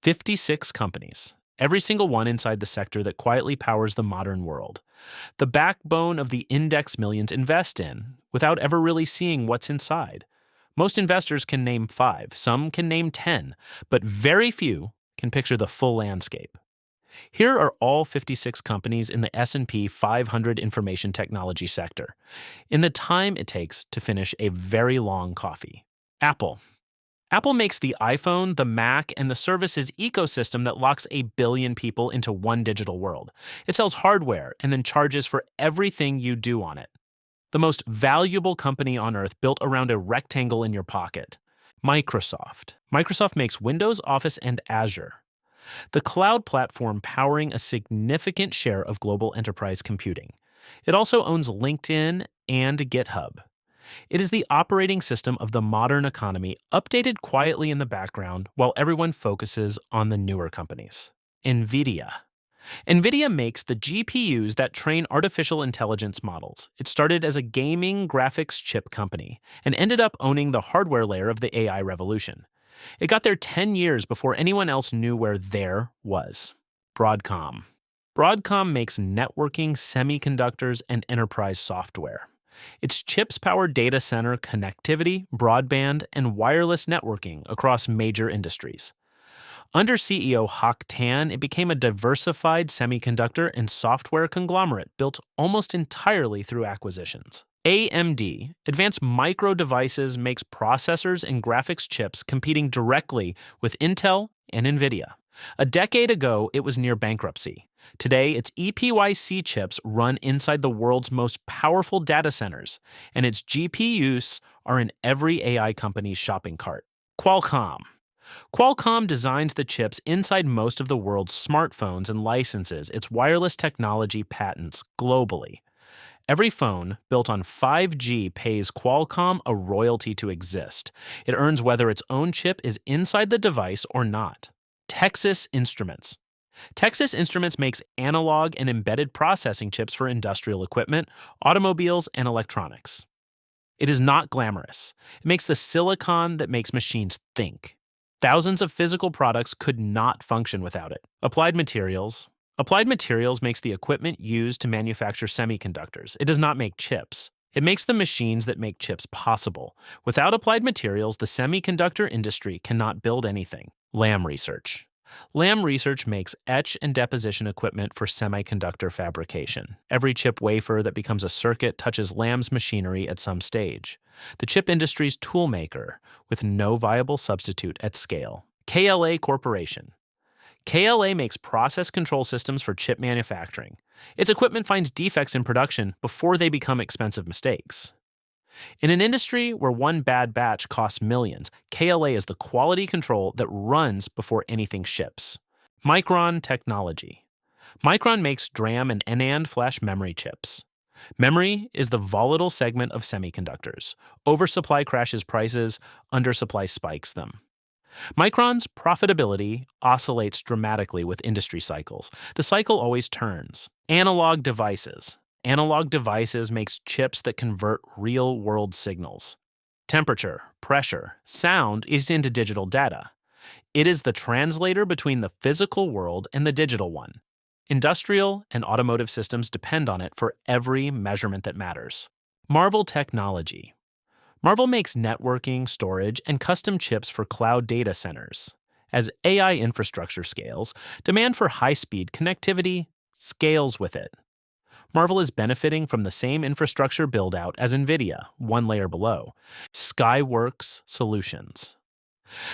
56 companies, every single one inside the sector that quietly powers the modern world. The backbone of the index millions invest in, without ever really seeing what's inside. Most investors can name 5, some can name 10, but very few can picture the full landscape. Here are all 56 companies in the S&P 500 information technology sector, in the time it takes to finish a very long coffee. Apple. Apple makes the iPhone, the Mac, and the services ecosystem that locks a billion people into one digital world. It sells hardware and then charges for everything you do on it. The most valuable company on earth built around a rectangle in your pocket. Microsoft. Microsoft makes Windows, Office, and Azure, the cloud platform powering a significant share of global enterprise computing. It also owns LinkedIn and GitHub. It is the operating system of the modern economy, updated quietly in the background while everyone focuses on the newer companies. Nvidia. Nvidia makes the GPUs that train artificial intelligence models. It started as a gaming graphics chip company and ended up owning the hardware layer of the AI revolution. It got there 10 years before anyone else knew where there was. Broadcom. Broadcom makes networking, semiconductors, and enterprise software. Its chips power data center connectivity, broadband, and wireless networking across major industries. Under CEO Hock Tan, it became a diversified semiconductor and software conglomerate built almost entirely through acquisitions. AMD, Advanced Micro Devices, makes processors and graphics chips competing directly with Intel and Nvidia. A decade ago, it was near bankruptcy. Today, its EPYC chips run inside the world's most powerful data centers, and its GPUs are in every AI company's shopping cart. Qualcomm. Qualcomm designs the chips inside most of the world's smartphones and licenses its wireless technology patents globally. Every phone built on 5G pays Qualcomm a royalty to exist. It earns whether its own chip is inside the device or not. Texas Instruments. Texas Instruments makes analog and embedded processing chips for industrial equipment, automobiles, and electronics. It is not glamorous. It makes the silicon that makes machines think. Thousands of physical products could not function without it. Applied Materials. Applied Materials makes the equipment used to manufacture semiconductors. It does not make chips. It makes the machines that make chips possible. Without Applied Materials, the semiconductor industry cannot build anything. Lam Research. Lam Research makes etch and deposition equipment for semiconductor fabrication. Every chip wafer that becomes a circuit touches Lam's machinery at some stage. The chip industry's toolmaker, with no viable substitute at scale. KLA Corporation. KLA makes process control systems for chip manufacturing. Its equipment finds defects in production before they become expensive mistakes. In an industry where one bad batch costs millions, KLA is the quality control that runs before anything ships. Micron Technology. Micron makes DRAM and NAND flash memory chips. Memory is the volatile segment of semiconductors. Oversupply crashes prices, undersupply spikes them. Micron's profitability oscillates dramatically with industry cycles. The cycle always turns. Analog devices. Analog devices makes chips that convert real-world signals. Temperature, pressure, sound is into digital data. It is the translator between the physical world and the digital one. Industrial and automotive systems depend on it for every measurement that matters. Marvell Technology. Marvell makes networking, storage, and custom chips for cloud data centers. As AI infrastructure scales, demand for high-speed connectivity scales with it. Marvell is benefiting from the same infrastructure build-out as Nvidia, one layer below. Skyworks Solutions.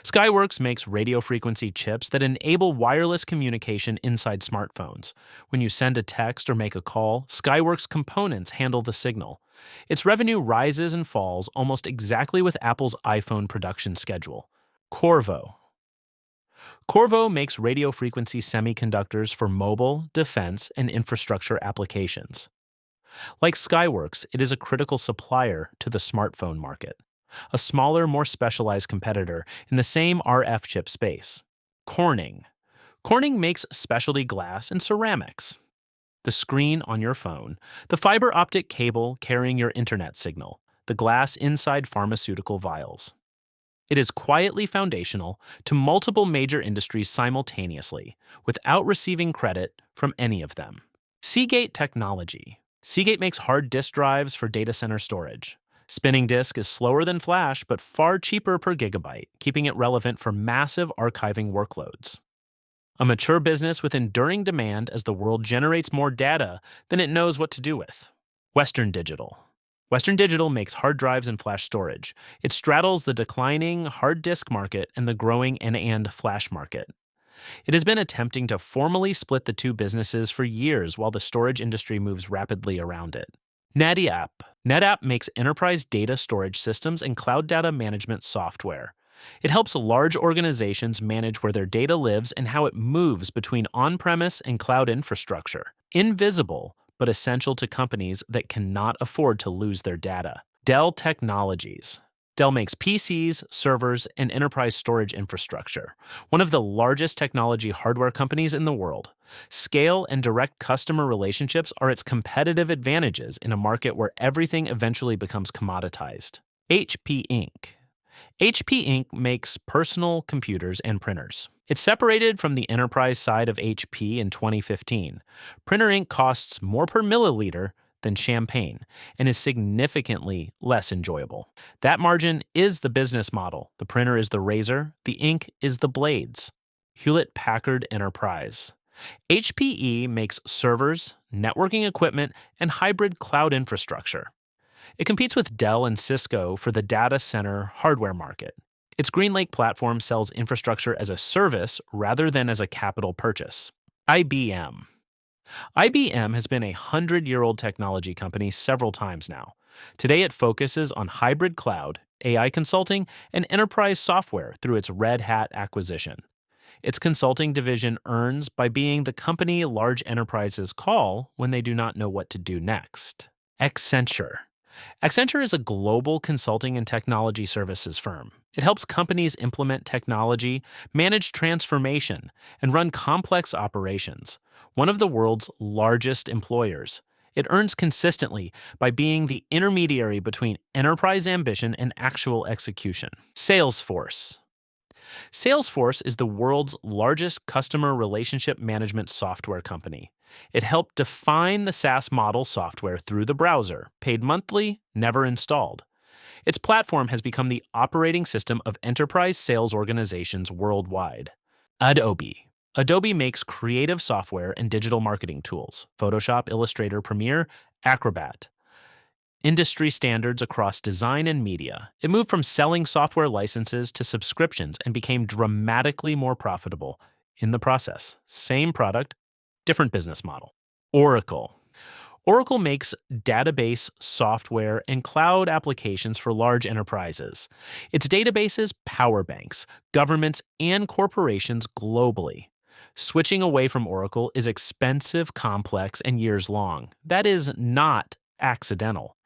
Skyworks makes radio frequency chips that enable wireless communication inside smartphones. When you send a text or make a call, Skyworks components handle the signal. Its revenue rises and falls almost exactly with Apple's iPhone production schedule. Qorvo. Qorvo makes radio frequency semiconductors for mobile, defense, and infrastructure applications. Like Skyworks, it is a critical supplier to the smartphone market, a smaller, more specialized competitor in the same RF chip space. Corning. Corning makes specialty glass and ceramics. The screen on your phone, the fiber optic cable carrying your internet signal, the glass inside pharmaceutical vials. It is quietly foundational to multiple major industries simultaneously, without receiving credit from any of them. Seagate Technology. Seagate makes hard disk drives for data center storage. Spinning disk is slower than flash, but far cheaper per gigabyte, keeping it relevant for massive archiving workloads. A mature business with enduring demand as the world generates more data than it knows what to do with. Western Digital. Western Digital makes hard drives and flash storage. It straddles the declining hard disk market and the growing NAND flash market. It has been attempting to formally split the two businesses for years while the storage industry moves rapidly around it. NetApp. NetApp makes enterprise data storage systems and cloud data management software. It helps large organizations manage where their data lives and how it moves between on-premise and cloud infrastructure. Invisible, but essential to companies that cannot afford to lose their data. Dell Technologies. Dell makes PCs, servers, and enterprise storage infrastructure, one of the largest technology hardware companies in the world. Scale and direct customer relationships are its competitive advantages in a market where everything eventually becomes commoditized. HP Inc. HP Inc. makes personal computers and printers. It separated from the enterprise side of HP in 2015. Printer ink costs more per milliliter than champagne and is significantly less enjoyable. That margin is the business model. The printer is the razor, the ink is the blades. Hewlett-Packard Enterprise. HPE makes servers, networking equipment, and hybrid cloud infrastructure. It competes with Dell and Cisco for the data center hardware market. Its GreenLake platform sells infrastructure as a service rather than as a capital purchase. IBM. IBM has been a 100-year-old technology company several times now. Today it focuses on hybrid cloud, AI consulting, and enterprise software through its Red Hat acquisition. Its consulting division earns by being the company large enterprises call when they do not know what to do next. Accenture. Accenture is a global consulting and technology services firm. It helps companies implement technology, manage transformation, and run complex operations. One of the world's largest employers. It earns consistently by being the intermediary between enterprise ambition and actual execution. Salesforce. Salesforce is the world's largest customer relationship management software company. It helped define the SaaS model software through the browser, paid monthly, never installed. Its platform has become the operating system of enterprise sales organizations worldwide. Adobe. Adobe makes creative software and digital marketing tools, Photoshop, Illustrator, Premiere, Acrobat. Industry standards across design and media. It moved from selling software licenses to subscriptions and became dramatically more profitable in the process. Same product, different business model. Oracle. Oracle makes database software and cloud applications for large enterprises. Its databases power banks, governments, and corporations globally. Switching away from Oracle is expensive, complex, and years long. That is not accidental.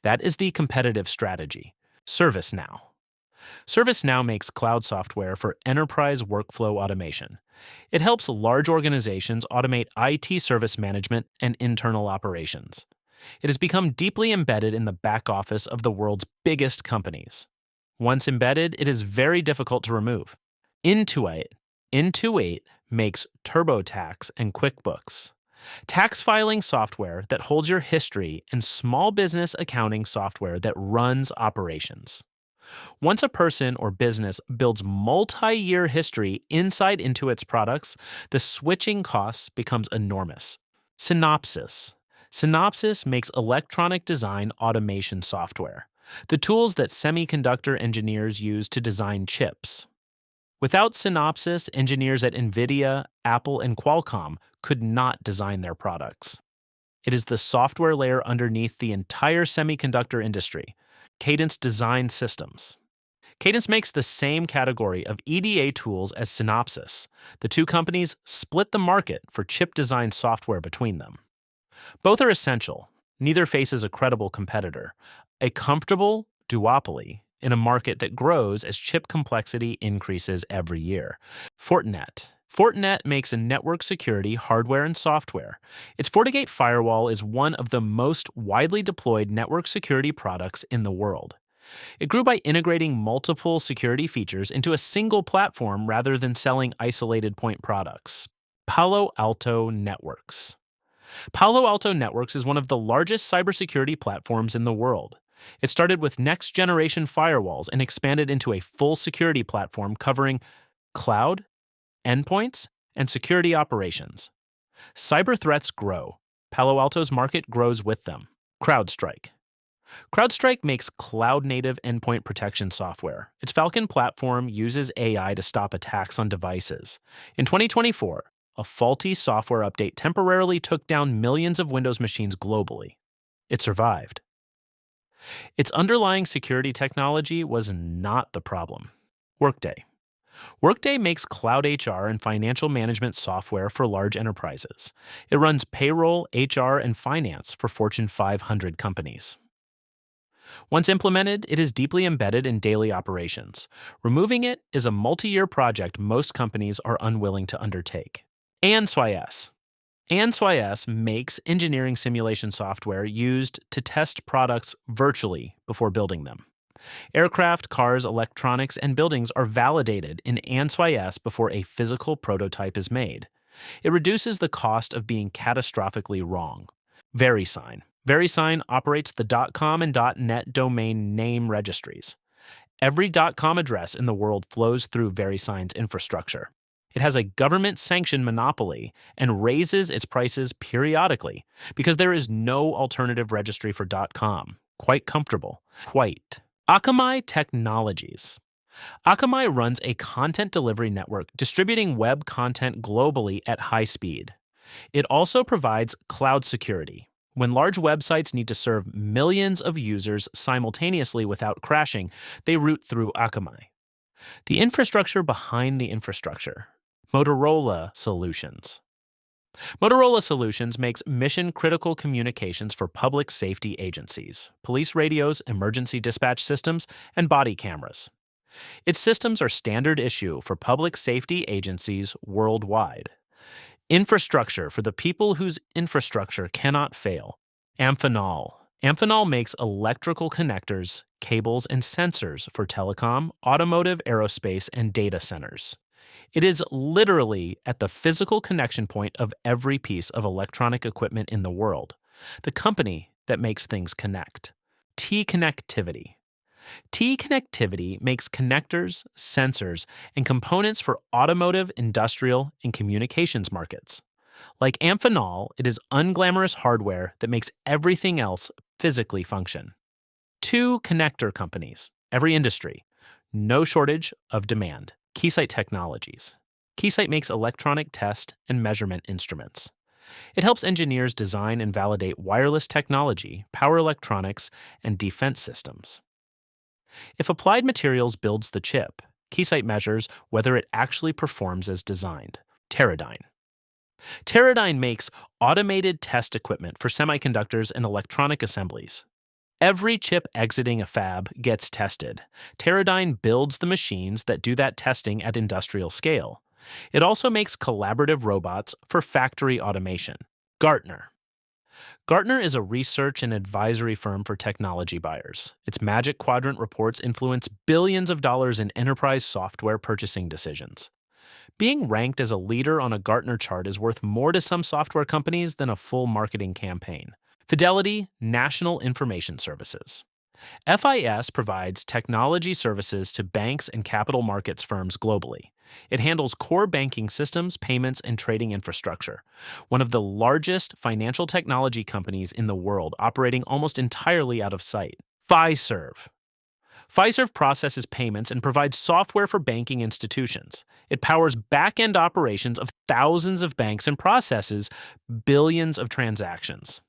That is the competitive strategy. ServiceNow. ServiceNow makes cloud software for enterprise workflow automation. It helps large organizations automate IT service management and internal operations. It has become deeply embedded in the back office of the world's biggest companies. Once embedded, it is very difficult to remove. Intuit makes TurboTax and QuickBooks. Tax filing software that holds your history and small business accounting software that runs operations. Once a person or business builds multi-year history inside Intuit's products, the switching costs becomes enormous. Synopsys. Synopsys makes electronic design automation software, the tools that semiconductor engineers use to design chips. Without Synopsys, engineers at Nvidia, Apple, and Qualcomm could not design their products. It is the software layer underneath the entire semiconductor industry. Cadence Design Systems. Cadence makes the same category of EDA tools as Synopsys. The two companies split the market for chip design software between them. Both are essential. Neither faces a credible competitor. A comfortable duopoly in a market that grows as chip complexity increases every year. Fortinet. Fortinet makes a network security hardware and software. Its FortiGate firewall is one of the most widely deployed network security products in the world. It grew by integrating multiple security features into a single platform rather than selling isolated point products. Palo Alto Networks. Palo Alto Networks is one of the largest cybersecurity platforms in the world. It started with next generation firewalls and expanded into a full security platform covering cloud, endpoints, and security operations. Cyber threats grow. Palo Alto's market grows with them. CrowdStrike. CrowdStrike makes cloud-native endpoint protection software. Its Falcon platform uses AI to stop attacks on devices. In 2024, a faulty software update temporarily took down millions of Windows machines globally. It survived. Its underlying security technology was not the problem. Workday. Workday makes cloud HR and financial management software for large enterprises. It runs payroll, HR, and finance for Fortune 500 companies. Once implemented, it is deeply embedded in daily operations. Removing it is a multi-year project most companies are unwilling to undertake. Ansys. Ansys makes engineering simulation software used to test products virtually before building them. Aircraft, cars, electronics, and buildings are validated in Ansys before a physical prototype is made. It reduces the cost of being catastrophically wrong. Verysign. Verysign operates the .com and .net domain name registries. Every .com address in the world flows through Verysign's infrastructure. It has a government-sanctioned monopoly and raises its prices periodically because there is no alternative registry for .com. Quite comfortable. Quite. Akamai Technologies. Akamai runs a content delivery network distributing web content globally at high speed. It also provides cloud security. When large websites need to serve millions of users simultaneously without crashing, they route through Akamai. The infrastructure behind the infrastructure. Motorola Solutions. Motorola Solutions makes mission-critical communications for public safety agencies, police radios, emergency dispatch systems, and body cameras. Its systems are standard issue for public safety agencies worldwide. Infrastructure for the people whose infrastructure cannot fail. Amphenol. Amphenol makes electrical connectors, cables, and sensors for telecom, automotive, aerospace, and data centers. It is literally at the physical connection point of every piece of electronic equipment in the world, the company that makes things connect. T-Connectivity. T-Connectivity makes connectors, sensors, and components for automotive, industrial, and communications markets. Like Amphenol, it is unglamorous hardware that makes everything else physically function. 2 connector companies, every industry, no shortage of demand. Keysight Technologies. Keysight makes electronic test and measurement instruments. It helps engineers design and validate wireless technology, power electronics, and defense systems. If Applied Materials builds the chip, Keysight measures whether it actually performs as designed. Teradyne. Teradyne makes automated test equipment for semiconductors and electronic assemblies. Every chip exiting a fab gets tested. Teradyne builds the machines that do that testing at industrial scale. It also makes collaborative robots for factory automation. Gartner. Gartner is a research and advisory firm for technology buyers. Its Magic Quadrant reports influence billions of dollars in enterprise software purchasing decisions. Being ranked as a leader on a Gartner chart is worth more to some software companies than a full marketing campaign. Fidelity National Information Services. FIS provides technology services to banks and capital markets firms globally. It handles core banking systems, payments, and trading infrastructure. One of the largest financial technology companies in the world, operating almost entirely out of sight. Fiserv. Fiserv processes payments and provides software for banking institutions. It powers back-end operations of thousands of banks and processes billions of transactions.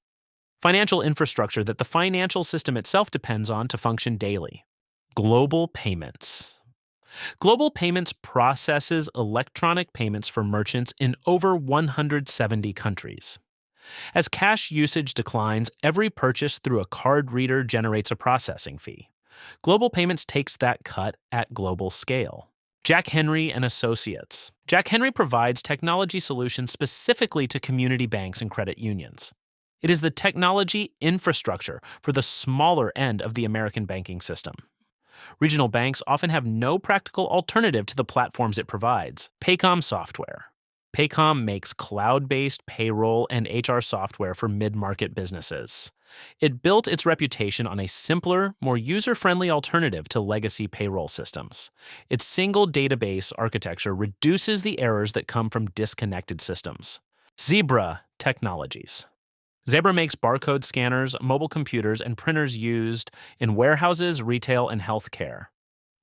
Financial infrastructure that the financial system itself depends on to function daily. Global Payments. Global Payments processes electronic payments for merchants in over 170 countries. As cash usage declines, every purchase through a card reader generates a processing fee. Global Payments takes that cut at global scale. Jack Henry and Associates. Jack Henry provides technology solutions specifically to community banks and credit unions. It is the technology infrastructure for the smaller end of the American banking system. Regional banks often have no practical alternative to the platforms it provides. Paycom software. Paycom makes cloud-based payroll and HR software for mid-market businesses. It built its reputation on a simpler, more user-friendly alternative to legacy payroll systems. Its single database architecture reduces the errors that come from disconnected systems. Zebra Technologies. Zebra makes barcode scanners, mobile computers, and printers used in warehouses, retail, and healthcare.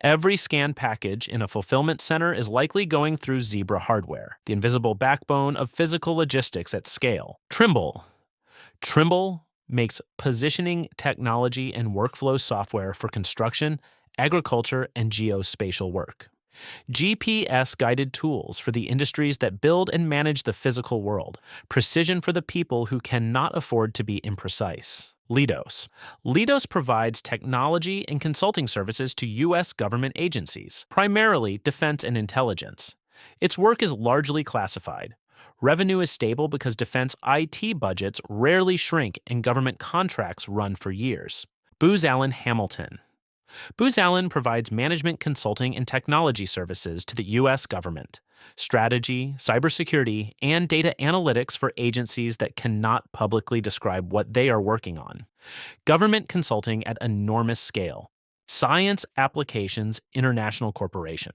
Every scanned package in a fulfillment center is likely going through Zebra hardware, the invisible backbone of physical logistics at scale. Trimble. Trimble makes positioning technology and workflow software for construction, agriculture, and geospatial work. GPS-guided tools for the industries that build and manage the physical world. Precision for the people who cannot afford to be imprecise. Leidos. Leidos provides technology and consulting services to U.S. government agencies, primarily defense and intelligence. Its work is largely classified. Revenue is stable because defense IT budgets rarely shrink and government contracts run for years. Booz Allen Hamilton. Booz Allen provides management consulting and technology services to the U.S. government, strategy, cybersecurity, and data analytics for agencies that cannot publicly describe what they are working on. Government consulting at enormous scale. Science Applications International Corporation.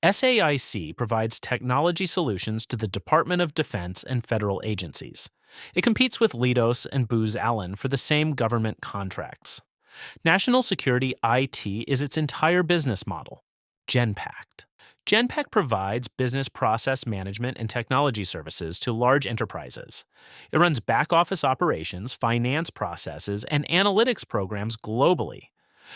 SAIC provides technology solutions to the Department of Defense and federal agencies. It competes with Leidos and Booz Allen for the same government contracts. National Security IT is its entire business model. Genpact. Genpact provides business process management and technology services to large enterprises. It runs back-office operations, finance processes, and analytics programs globally.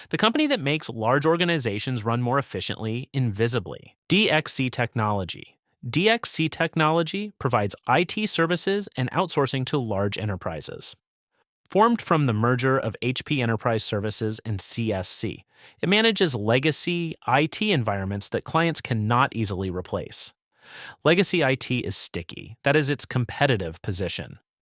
The company that makes large organizations run more efficiently, invisibly. DXC Technology. DXC Technology provides IT services and outsourcing to large enterprises. Formed from the merger of HP Enterprise Services and CSC, it manages legacy IT environments that clients cannot easily replace. Legacy IT is sticky. That is its competitive position.